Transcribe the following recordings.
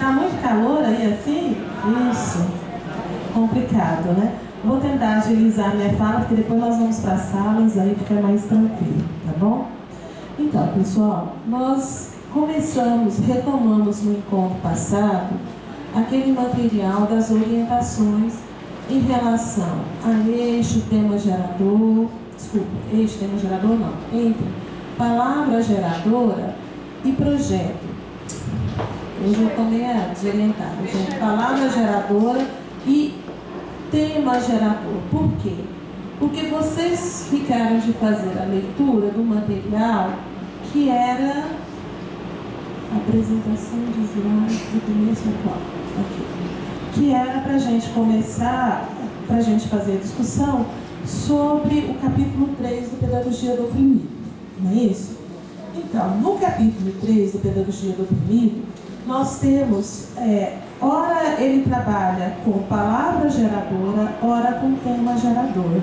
Tá muito calor aí assim? Isso. Complicado, né? Vou tentar agilizar minha fala, porque depois nós vamos para as salas, aí fica mais tranquilo, tá bom? Então, pessoal, nós retomamos no encontro passado, aquele material das orientações em relação a eixo, tema gerador, eixo, tema gerador não, entre palavra geradora e projeto. Hoje eu estou meio desorientada, gente. Palavra geradora e tema gerador. Por quê? Porque vocês ficaram de fazer a leitura do material que era apresentação de slides do começo atual. Que era para a gente começar, para a gente fazer a discussão sobre o capítulo 3 do Pedagogia do Oprimido. Não é isso? Então, no capítulo 3 do Pedagogia do Oprimido, nós temos, ora ele trabalha com palavra geradora, ora com tema gerador.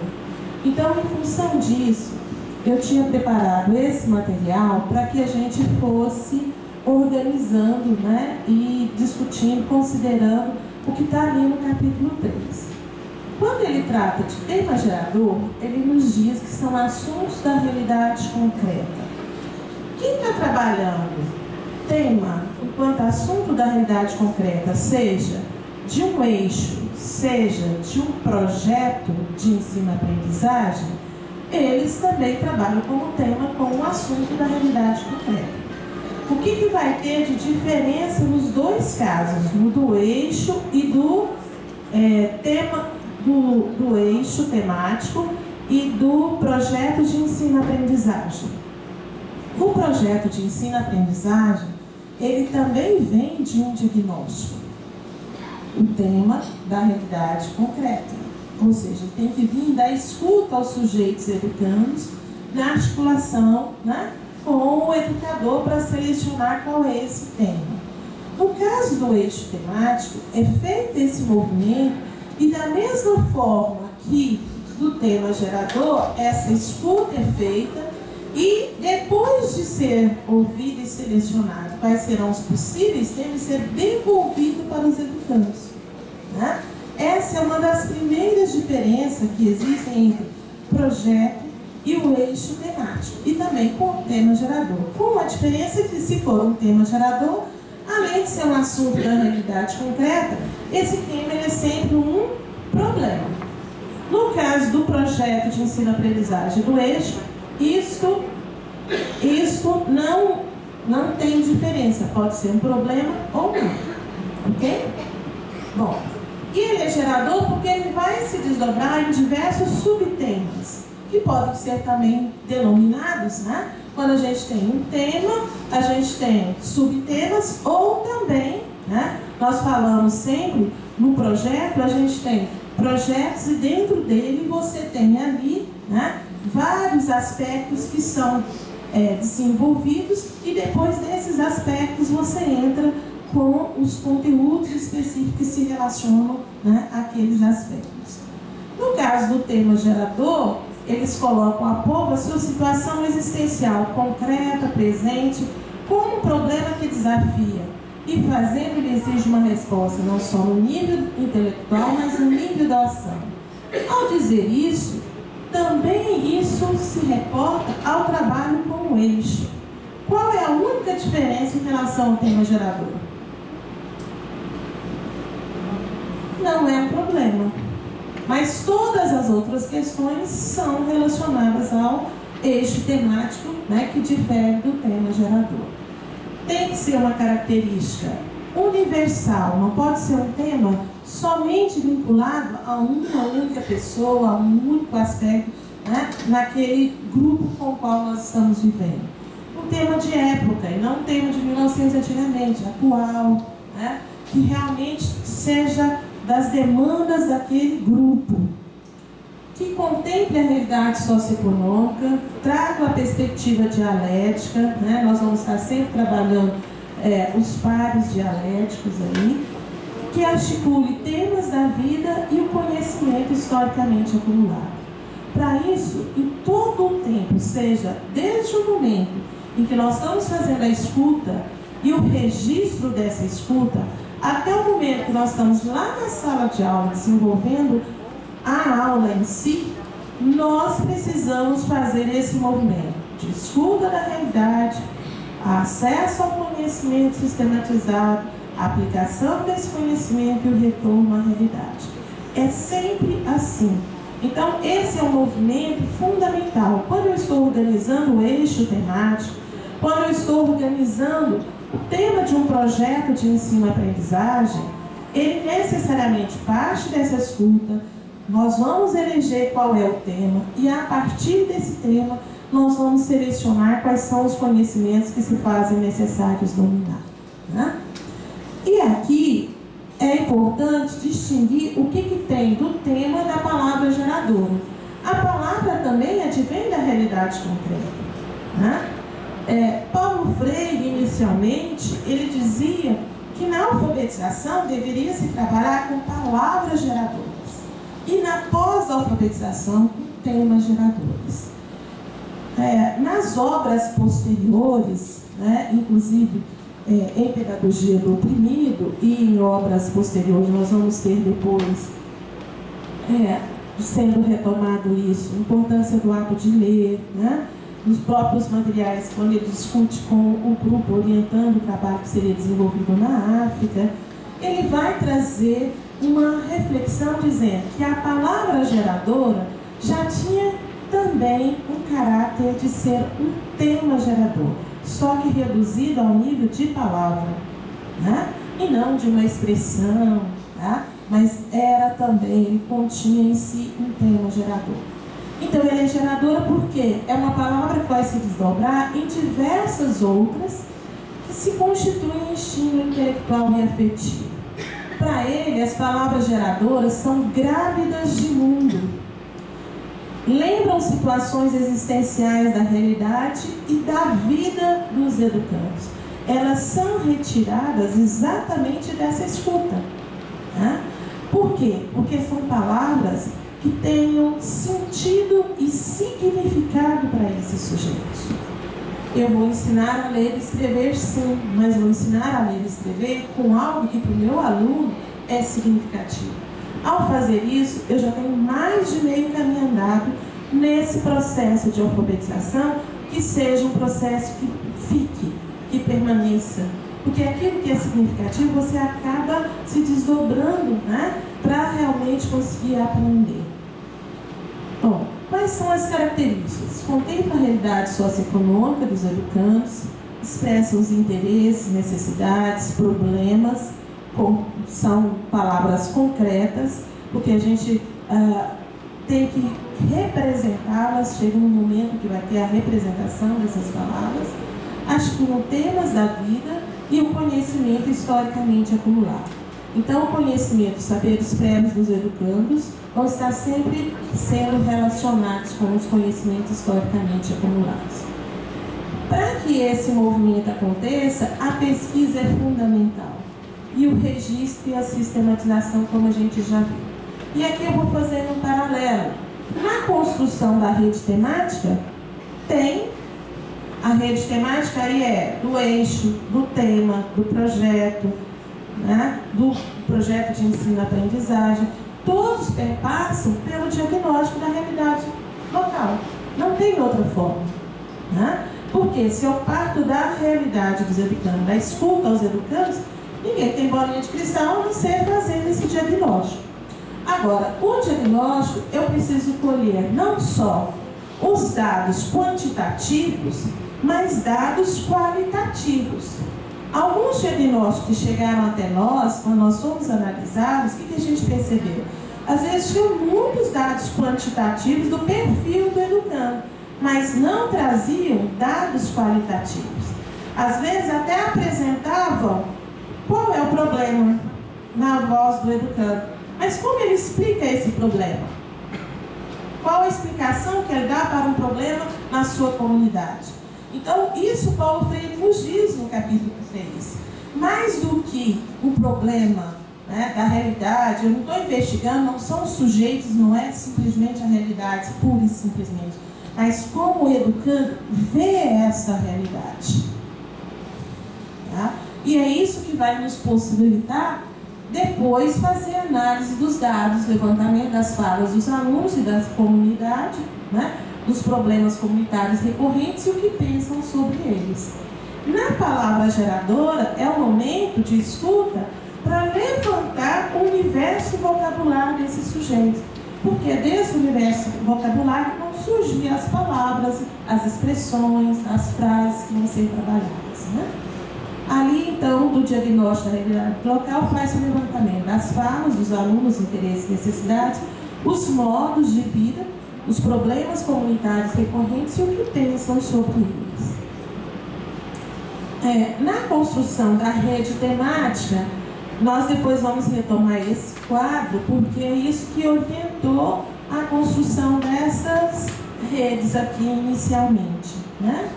Então, em função disso, eu tinha preparado esse material para que a gente fosse organizando, né, e discutindo, considerando o que está ali no capítulo 3. Quando ele trata de tema gerador, ele nos diz que são assuntos da realidade concreta. Quem está trabalhando tema enquanto assunto da realidade concreta, seja de um eixo, seja de um projeto de ensino-aprendizagem, eles também trabalham como tema com o assunto da realidade concreta. O que vai ter de diferença nos dois casos, no do eixo e do tema do eixo temático e do projeto de ensino-aprendizagem? O projeto de ensino-aprendizagem, ele também vem de um diagnóstico, o tema da realidade concreta, ou seja, tem que vir da escuta aos sujeitos educandos, na articulação, né, com o educador para selecionar qual é esse tema. No caso do eixo temático, é feito esse movimento e da mesma forma que do tema gerador, essa escuta é feita e depois de ser ouvido e selecionado quais serão os possíveis temas, ser devolvido para os educandos, né? Essa é uma das primeiras diferenças que existem entre projeto e o eixo temático, e também com o tema gerador. Com a diferença que, se for um tema gerador, além de ser um assunto da realidade concreta, esse tema é sempre um problema. No caso do projeto de ensino-aprendizagem do eixo, isto não tem diferença, pode ser um problema ou não, ok? Bom, e ele é gerador porque ele vai se desdobrar em diversos subtemas, que podem ser também denominados, né? Quando a gente tem um tema, a gente tem subtemas ou também, né? Nós falamos sempre, no projeto, a gente tem projetos e dentro dele você tem ali, né, vários aspectos que são desenvolvidos e depois desses aspectos você entra com os conteúdos específicos que se relacionam, né, àqueles aspectos. No caso do tema gerador, eles colocam a povo a sua situação existencial concreta, presente, como um problema que desafia e fazendo-lhe exige uma resposta não só no nível intelectual, mas no nível da ação. Ao dizer isso, também isso se reporta ao trabalho com o eixo. Qual é a única diferença em relação ao tema gerador? Não é um problema. Mas todas as outras questões são relacionadas ao eixo temático, né, que difere do tema gerador. Tem que ser uma característica universal, não pode ser um tema somente vinculado a uma única pessoa, a um único aspecto, né, naquele grupo com o qual nós estamos vivendo. Um tema de época, e não um tema de 1900 antigamente, atual, né, que realmente seja das demandas daquele grupo, que contemple a realidade socioeconômica, traga a perspectiva dialética, né? Nós vamos estar sempre trabalhando os pares dialéticos aí, que articule temas da vida e o conhecimento historicamente acumulado. Para isso, em todo o tempo, seja desde o momento em que nós estamos fazendo a escuta e o registro dessa escuta, Até o momento que nós estamos lá na sala de aula desenvolvendo a aula em si, nós precisamos fazer esse movimento de escuta da realidade, acesso ao conhecimento sistematizado, a aplicação desse conhecimento e o retorno à realidade. É sempre assim. Então, esse é um movimento fundamental. Quando eu estou organizando o eixo temático, quando eu estou organizando o tema de um projeto de ensino-aprendizagem, ele necessariamente parte dessa escuta. Nós vamos eleger qual é o tema e, a partir desse tema, nós vamos selecionar quais são os conhecimentos que se fazem necessários dominar, né? E aqui é importante distinguir o que tem do tema da palavra geradora. A palavra também advém da realidade concreta, né? Paulo Freire, inicialmente, ele dizia que na alfabetização deveria se trabalhar com palavras geradoras e na pós-alfabetização com temas geradores. Nas obras posteriores, né, inclusive em Pedagogia do Oprimido e em obras posteriores, nós vamos ter depois sendo retomado isso, a importância do ato de ler, né? Nos próprios materiais, quando ele discute com o grupo orientando o trabalho que seria desenvolvido na África, ele vai trazer uma reflexão dizendo que a palavra geradora já tinha também um caráter de ser um tema gerador, só que reduzido ao nível de palavra, né? E não de uma expressão, tá? Mas era também, ele continha em si um tema gerador. Então, ele é geradora porque é uma palavra que vai se desdobrar em diversas outras que se constituem em estímulo intelectual e afetivo. Para ele, as palavras geradoras são grávidas de mundo. Lembram situações existenciais da realidade e da vida dos educandos. Elas são retiradas exatamente dessa escuta, né? Por quê? Porque são palavras que tenham sentido e significado para esses sujeitos. Eu vou ensinar a ler e escrever, sim, mas vou ensinar a ler e escrever com algo que para o meu aluno é significativo. Ao fazer isso, eu já tenho mais de meio caminho andado nesse processo de alfabetização, que seja um processo que fique, que permaneça. Porque aquilo que é significativo, você acaba se desdobrando, né, para realmente conseguir aprender. Bom, quais são as características? Contempla a realidade socioeconômica dos educandos, expressa os interesses, necessidades, problemas, são palavras concretas, porque a gente tem que representá-las, chega um momento que vai ter a representação dessas palavras, articulam temas da vida e o conhecimento historicamente acumulado. Então, o conhecimento, os saberes prévios dos educandos vão estar sempre sendo relacionados com os conhecimentos historicamente acumulados. Para que esse movimento aconteça, a pesquisa é fundamental. E o registro e a sistematização, como a gente já viu. E aqui eu vou fazer um paralelo. Na construção da rede temática, tem a rede temática aí do eixo, do tema, do projeto, né? Do projeto de ensino-aprendizagem. Todos perpassam pelo diagnóstico da realidade local. Não tem outra forma, né? Porque se eu parto da realidade dos educandos, da escuta aos educandos, ninguém tem bolinha de cristal a não ser fazendo esse diagnóstico. Agora, o diagnóstico, eu preciso colher não só os dados quantitativos, mas dados qualitativos. Alguns diagnósticos que chegaram até nós, quando nós fomos analisados, o que a gente percebeu? Às vezes tinham muitos dados quantitativos do perfil do educando, mas não traziam dados qualitativos. Às vezes até apresentavam qual é o problema na voz do educando, mas como ele explica esse problema? Qual a explicação que ele dá para um problema na sua comunidade? Então, isso Paulo Freire nos diz no capítulo 3. Mais do que o problema, né, da realidade, eu não estou investigando, não são os sujeitos, não é simplesmente a realidade, pura e simplesmente, mas como o educando vê essa realidade. Tá? E é isso que vai nos possibilitar depois fazer análise dos dados, levantamento das falas dos alunos e da comunidade, né, dos problemas comunitários recorrentes e o que pensam sobre eles. Na palavra geradora é o momento de escuta para levantar o universo vocabulário desses sujeitos, porque desse universo vocabulário vão surgir as palavras, as expressões, as frases que vão ser trabalhadas, né? Ali, então, do diagnóstico da realidade local, faz o levantamento das falas dos alunos, interesses e necessidades, os modos de vida, os problemas comunitários recorrentes e o que pensam sobre eles. Na construção da rede temática, nós depois vamos retomar esse quadro, porque é isso que orientou a construção dessas redes aqui inicialmente, né?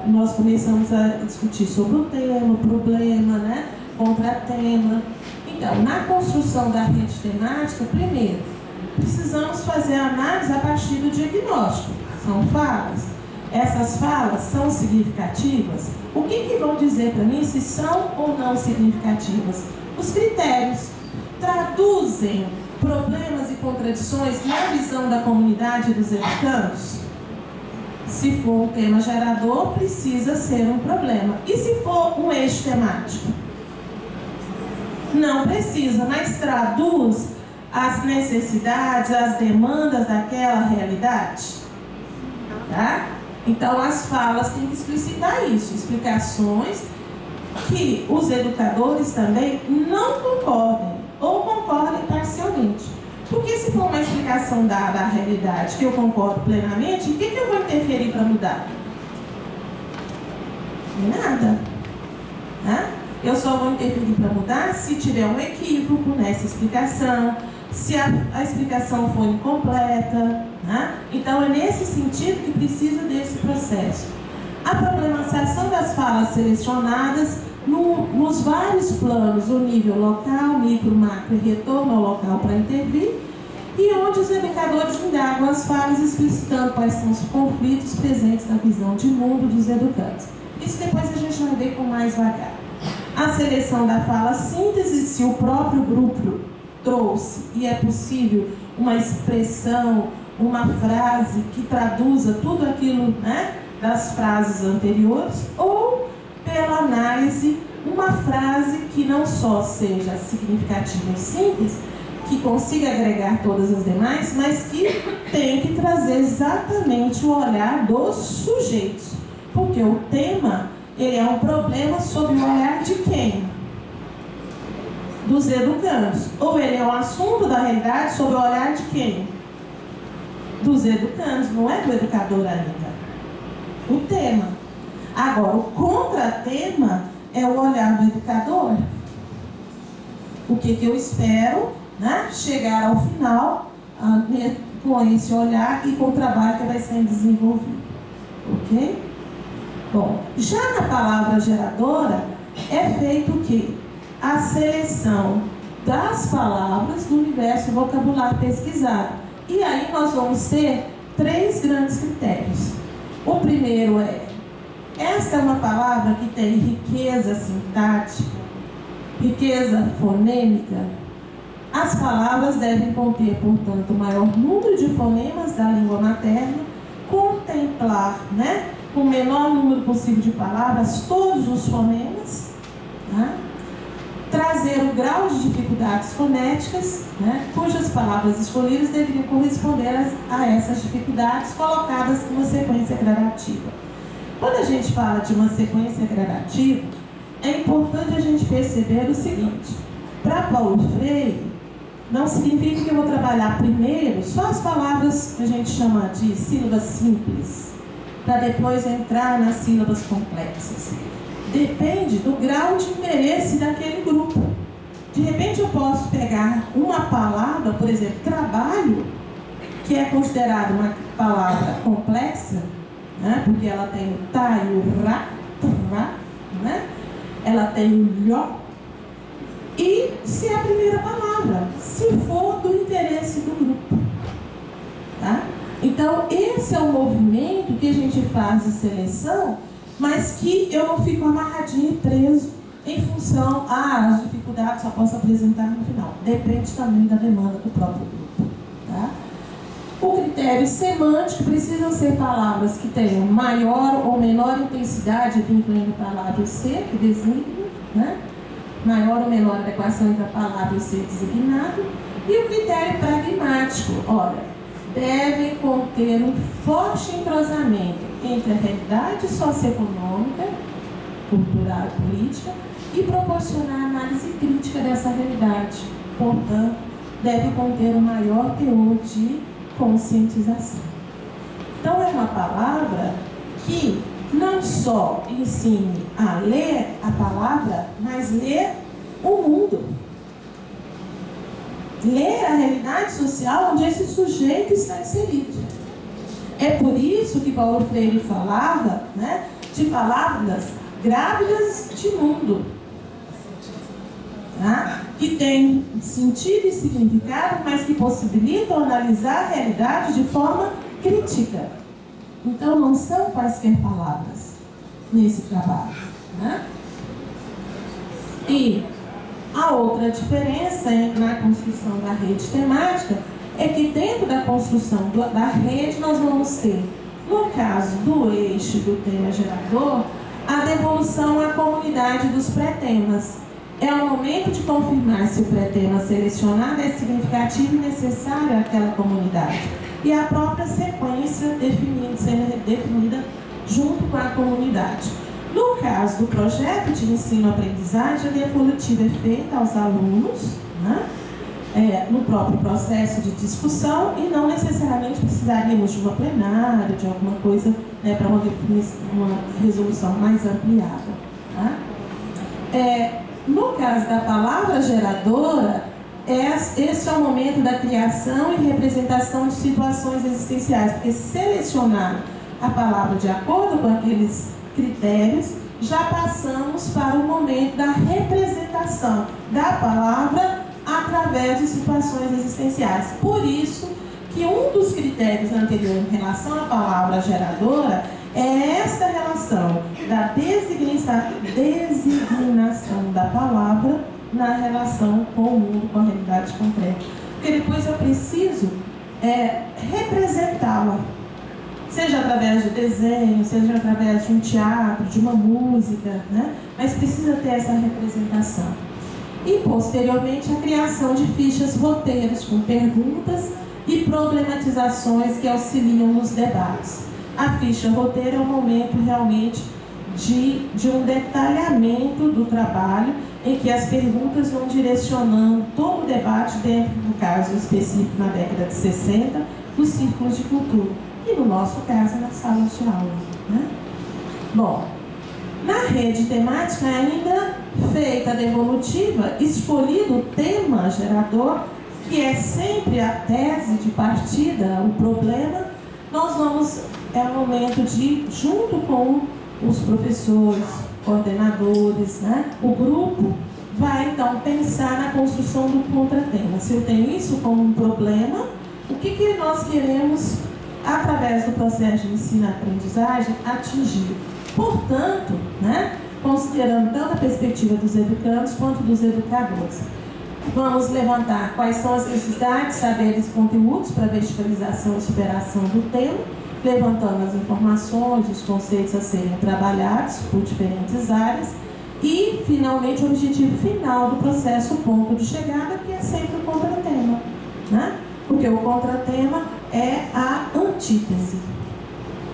Nós começamos a discutir sobre o tema, o problema, né? Contratema. Então, na construção da rede temática, primeiro, precisamos fazer a análise a partir do diagnóstico. São falas. Essas falas são significativas? O que vão dizer para mim se são ou não significativas? Os critérios traduzem problemas e contradições na visão da comunidade dos educandos? Se for um tema gerador, precisa ser um problema. E se for um eixo temático? Não precisa, mas traduz as necessidades, as demandas daquela realidade? Tá? Então, as falas têm que explicitar isso, explicações que os educadores também não concordem, ou concordem parcialmente. Porque se for uma explicação dada à realidade que eu concordo plenamente, o que eu vou interferir para mudar? Nada. Né? Eu só vou interferir para mudar se tiver um equívoco nessa explicação, se a explicação for incompleta, né? Então é nesse sentido que precisa desse processo. A problematização das falas selecionadas nos vários planos, o nível local, micro, macro e retorno ao local para intervir, e onde os educadores indagam as falas explicitando quais são os conflitos presentes na visão de mundo dos educantes. Isso depois a gente vai ver com mais vagar. A seleção da fala síntese, se o próprio grupo trouxe e é possível uma expressão, uma frase que traduza tudo aquilo, né, das frases anteriores, ou pela análise uma frase que não só seja significativa em síntese, que consiga agregar todas as demais, mas que tem que trazer exatamente o olhar dos sujeitos, porque o tema ele é um problema sob o olhar de quem? Dos educandos. Ou ele é um assunto da realidade sob o olhar de quem? Dos educandos, não é do educador ainda. O tema. Agora, o contratema é o olhar do educador. O que eu espero, né, chegar ao final com esse olhar e com o trabalho que vai sendo desenvolvido. Ok? Bom, já na palavra geradora é feito o quê? A seleção das palavras do universo vocabulário pesquisado. E aí nós vamos ter 3 grandes critérios. O primeiro esta é uma palavra que tem riqueza sintática, riqueza fonêmica. As palavras devem conter, portanto, o maior número de fonemas da língua materna, contemplar, né, com o menor número possível de palavras, todos os fonemas, tá? Trazer o grau de dificuldades fonéticas, né, cujas palavras escolhidas deveriam corresponder a essas dificuldades colocadas numa sequência gradativa. Quando a gente fala de uma sequência gradativa, é importante a gente perceber o seguinte: para Paulo Freire, não significa que eu vou trabalhar primeiro só as palavras que a gente chama de sílabas simples, para depois entrar nas sílabas complexas. Depende do grau de interesse daquele grupo. De repente eu posso pegar uma palavra, por exemplo, trabalho, que é considerada uma palavra complexa, né, porque ela tem o tá e o ra, né? Ela tem o lhó, e se é a primeira palavra, se for do interesse do grupo. Tá? Então, esse é o movimento que a gente faz de seleção mas que eu não fico amarradinho e preso em função às dificuldades que eu posso apresentar no final. Depende também da demanda do próprio grupo. Tá? O critério semântico precisam ser palavras que tenham maior ou menor intensidade, incluindo a palavra ser, que designa, né? Maior ou menor adequação entre a palavra e ser designado. E o critério pragmático, olha, devem conter um forte entrosamento entre a realidade socioeconômica, cultural e política e proporcionar análise crítica dessa realidade. Portanto, deve conter um maior teor de conscientização. Então, é uma palavra que não só ensine a ler a palavra, mas ler o mundo. Ler a realidade social onde esse sujeito está inserido. É por isso que Paulo Freire falava, né, de palavras grávidas de mundo, tá? Que tem sentido e significado, mas que possibilitam analisar a realidade de forma crítica. Então, não são quaisquer palavras nesse trabalho, né? E a outra diferença na construção da rede temática é que dentro da construção da rede nós vamos ter, no caso do eixo do tema gerador, a devolução à comunidade dos pré-temas. É o momento de confirmar se o pré-tema selecionado é significativo e necessário àquela comunidade. E a própria sequência sendo definida junto com a comunidade. No caso do projeto de ensino-aprendizagem, a devolutiva é feita aos alunos, né? No próprio processo de discussão, e não necessariamente precisaríamos de uma plenária, de alguma coisa, né, para uma resolução mais ampliada. Tá? No caso da palavra geradora, esse é o momento da criação e representação de situações existenciais, porque selecionar a palavra de acordo com aqueles critérios, já passamos para o momento da representação da palavra através de situações existenciais. Por isso que um dos critérios anteriores em relação à palavra geradora é essa relação da designação da palavra na relação com o mundo, com a realidade concreta. Porque depois eu preciso representá-la, seja através de desenho, seja através de um teatro, de uma música, né? Mas precisa ter essa representação. E, posteriormente, a criação de fichas roteiros com perguntas e problematizações que auxiliam nos debates. A ficha roteiro é um momento realmente de um detalhamento do trabalho, em que as perguntas vão direcionando todo o debate dentro, no caso específico, na década de 60, dos círculos de cultura. E, no nosso caso, nas salas de aula. Né? Bom, na rede temática, ainda feita a devolutiva, escolhido o tema gerador, que é sempre a tese de partida, o problema, nós vamos, é o momento de, junto com os professores, coordenadores, né, o grupo, vai então pensar na construção do contratema. Se eu tenho isso como um problema, o que nós queremos, através do processo de ensino-aprendizagem, atingir? Portanto, né, considerando tanto a perspectiva dos educandos quanto dos educadores, vamos levantar quais são as necessidades, saberes e conteúdos para a verticalização e superação do tema, levantando as informações, os conceitos a serem trabalhados por diferentes áreas e, finalmente, o objetivo final do processo, o ponto de chegada, que é sempre o contratema, né? Porque o contratema é a antítese,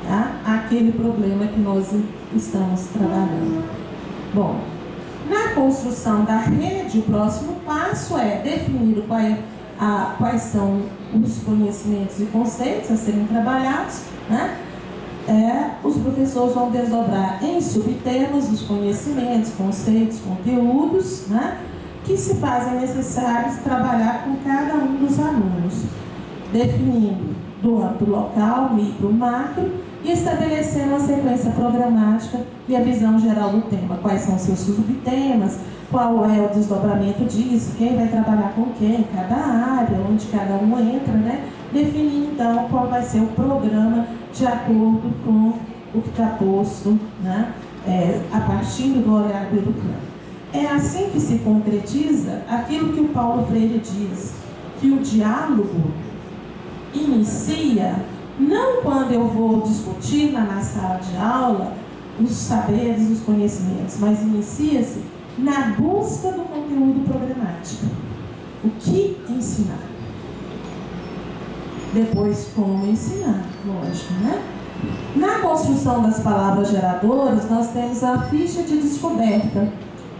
tá? Aquele problema que nós estamos trabalhando. Bom, na construção da rede, o próximo passo é definir quais são os conhecimentos e conceitos a serem trabalhados, né? Os professores vão desdobrar em subtemas os conhecimentos, conceitos, conteúdos, né, que se fazem necessários trabalhar com cada um dos alunos, definindo do âmbito local, micro, macro, e estabelecendo a sequência programática e a visão geral do tema. Quais são os seus subtemas, qual é o desdobramento disso, quem vai trabalhar com quem, cada área, onde cada um entra, né? Definir então qual vai ser o programa de acordo com o que está posto, né, a partir do olhar do educando. É assim que se concretiza aquilo que o Paulo Freire diz, que o diálogo inicia não quando eu vou discutir na sala de aula os saberes, os conhecimentos, mas inicia-se na busca do conteúdo programático. O que ensinar? Depois, como ensinar, lógico, né? Na construção das palavras geradoras, nós temos a ficha de descoberta.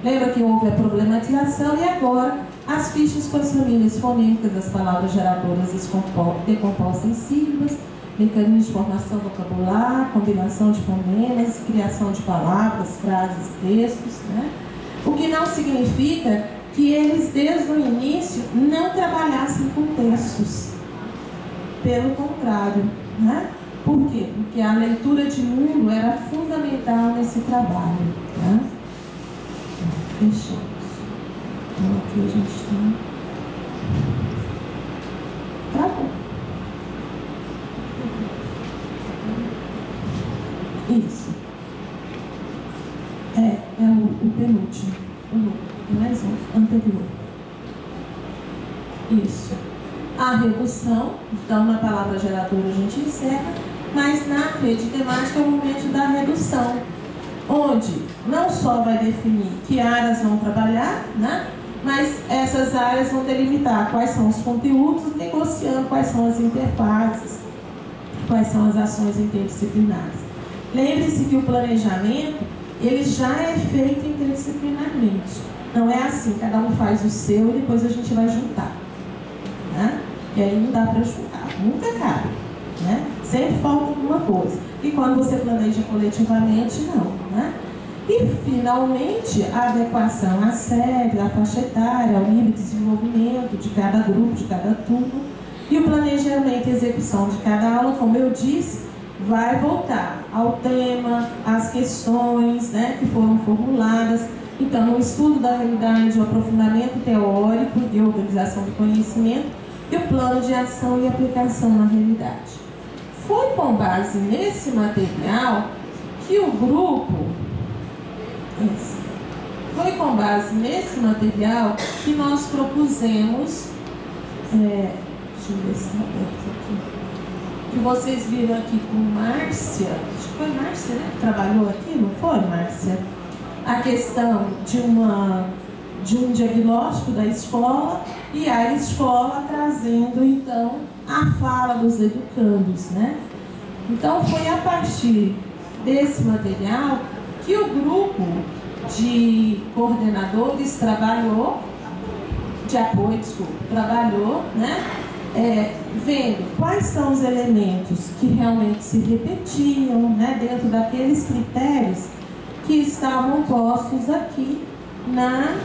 Lembra que houve a problematização e agora as fichas com as famílias fonêmicas das palavras geradoras decompostas em sílabas, mecanismos de formação vocabular, combinação de fonemas, criação de palavras, frases, textos, né? O que não significa que eles, desde o início, não trabalhassem com textos. Pelo contrário, né? Por quê? Porque a leitura de mundo era fundamental nesse trabalho, né? Fechamos. Então aqui a gente tem... Tá bom. Isso. É o penúltimo. O mais um, anterior. Isso. A redução, então na palavra geradora a gente encerra, mas na rede temática é o momento da redução, onde não só vai definir que áreas vão trabalhar, né, mas essas áreas vão delimitar quais são os conteúdos, negociando quais são as interfaces, quais são as ações interdisciplinares. Lembre-se que o planejamento, ele já é feito interdisciplinarmente. Não é assim, cada um faz o seu e depois a gente vai juntar, né? E aí não dá para juntar, nunca cabe, né? Sempre falta alguma coisa. E quando você planeja coletivamente, não, né? E, finalmente, a adequação à série, à faixa etária, ao nível de desenvolvimento de cada grupo, de cada turno. E o planejamento e execução de cada aula, como eu disse, vai voltar ao tema, às questões, né, que foram formuladas. Então, o estudo da realidade, o aprofundamento teórico e organização do conhecimento e o plano de ação e aplicação na realidade. Foi com base nesse material que o grupo... Foi com base nesse material que nós propusemos... deixa eu ver se está aberto aqui. Que vocês viram aqui com Márcia. Acho que foi Márcia, né? Que trabalhou aqui, não foi, Márcia? A questão de um diagnóstico da escola e a escola trazendo, então, a fala dos educandos, né? Então, foi a partir desse material que o grupo de coordenadores trabalhou, de apoio, trabalhou, né? Vendo quais são os elementos que realmente se repetiam, né? Dentro daqueles critérios que estavam postos aqui na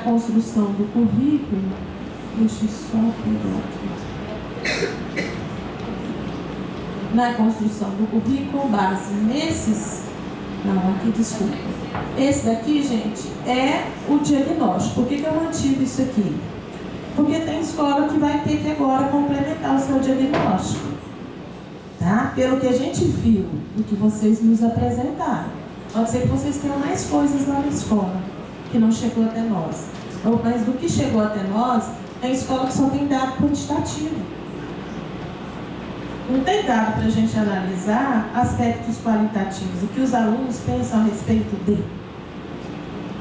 construção do currículo. Deixa eu só pegar aqui. Na construção do currículo, com base nesses... Não, aqui, desculpa. Esse daqui, gente, é o diagnóstico. Por que eu mantive isso aqui? Porque tem escola que vai ter que agora complementar o seu diagnóstico. Tá? Pelo que a gente viu, do que vocês nos apresentaram. Pode ser que vocês tenham mais coisas lá na escola, que não chegou até nós. Mas do que chegou até nós, tem escola que só tem dado quantitativo. Não tem dado para a gente analisar aspectos qualitativos, o que os alunos pensam a respeito de.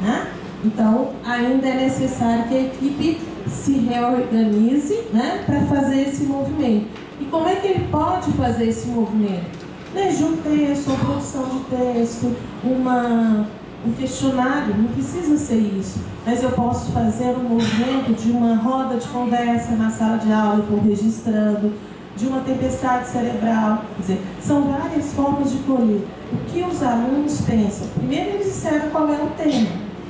Né? Então, ainda é necessário que a equipe se reorganize, né, para fazer esse movimento. E como é que ele pode fazer esse movimento? Desde um texto, uma produção de texto, um questionário, não precisa ser isso, mas eu posso fazer um movimento de uma roda de conversa na sala de aula, eu vou registrando, de uma tempestade cerebral. Quer dizer, são várias formas de colher o que os alunos pensam. Primeiro eles disseram qual é o tema,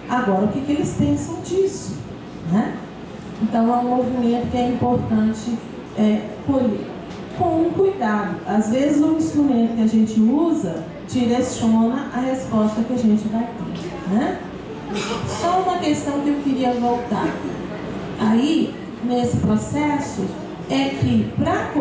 agora o que eles pensam disso, né? Então é um movimento que é importante colher com um cuidado. Às vezes o instrumento que a gente usa direciona a resposta que a gente vai ter, né? Só uma questão que eu queria voltar aí nesse processo é que para